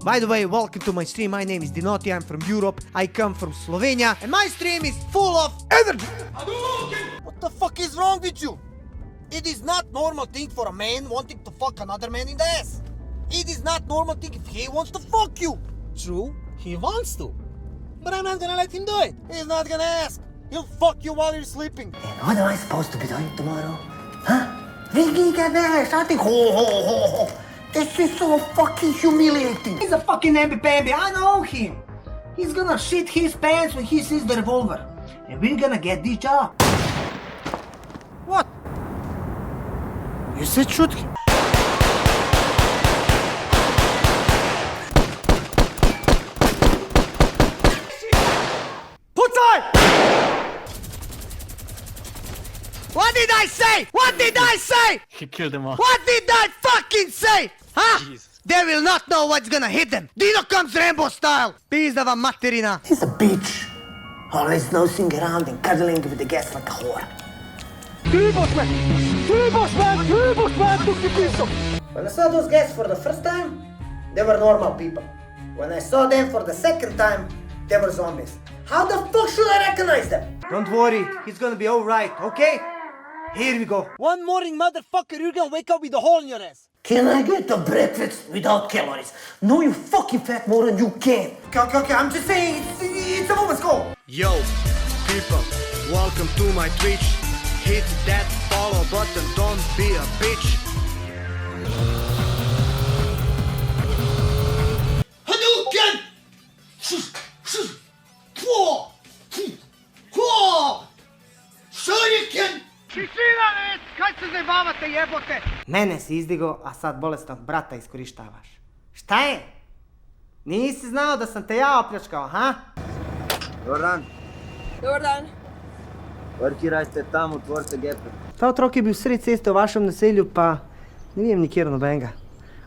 By the way, welcome to my stream. My name is Dinotti. I'm from Europe. I come from Slovenia. And my stream is full of energy. What the fuck is wrong with you? It is not normal thing for a man wanting to fuck another man in the ass. It is not normal thing if he wants to fuck you. True, he wants to. But I'm not gonna let him do it. He's not gonna ask. He'll fuck you while you're sleeping. And what am I supposed to be doing tomorrow? Huh? Ringing a bell, shouting ho ho ho ho. This is so fucking humiliating. He's a fucking namby-pamby, I know him. He's gonna shit his pants when he sees the revolver. And we're gonna get this job. What? You said shoot him. Pucaj! What did I say? What did I say? He killed them all. What did I fucking say? Huh? Jesus. They will not know what's gonna hit them. Dino comes Rambo style. Pizda vam materina. He's a bitch. Always nosing around and cuddling with the guests like a whore. When I saw those guests for the first time, they were normal people. When I saw them for the second time, they were zombies. How the fuck should I recognize them? Don't worry, he's gonna be alright, okay? Here we go. One morning, motherfucker, you're gonna wake up with a hole in your ass. Can I get a breakfast without calories? No, you fucking fat moron, you can't. Okay, I'm just saying, it's a woman's goal. Yo, people, welcome to my Twitch. Hit that follow button, don't be a bitch. Hadouken! Shuriken! Tišina, kaj se zabavate, jebote? Mene si izdigo, a sad bolesnog brata iskorištavaš. Šta je? Nisi znao da sam te ja opljačkao, ha? Dobar dan. Dobar dan. Parkirajte tam, otvorite gepe. Ta otrok je bil sred ceste v vašem naselju, pa ne vidim nikjer nobenega.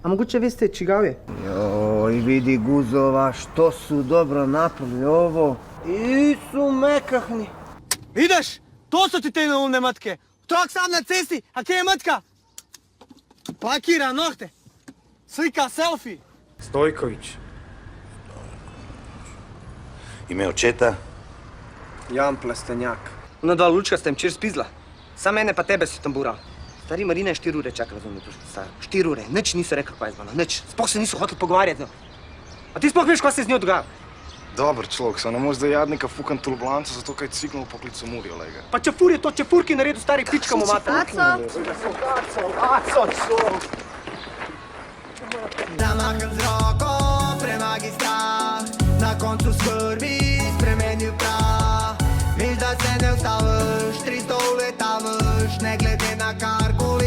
A mogoče veste, čigav je? Joj, vidi guzova, što su dobro napravili ovo. I su mekahni. Vidiš? To su ti te neumne matke. Otrok sam na cesti, a kje je matka? Pakira nohte. Slika selfie. Stojković. Ime očeta? Jan Plestenjak. Ona dva lučka ste mčer spizla. Sam mene pa tebe su tambural. Stari Marina je 4 ure čakala za me tužiti, stara. 4 ure, nič nisu rekli kva je zvana, nič. Sploh se nisu hoteli pogovarjati. A ti sploh veš kva se z njo dogaja? Dobar človek, samo možda jadnika fukam turbulance zato kaj cignul poklicu Muri, olega. Pa čefur je to, čefurki na redu stari pička mu mata. Aco! Zamaham z roko, premagi strah. Na koncu skrbi spremenil prah. Viš da se ne ustaviš, 300 uletavaš, ne glede na karkoli.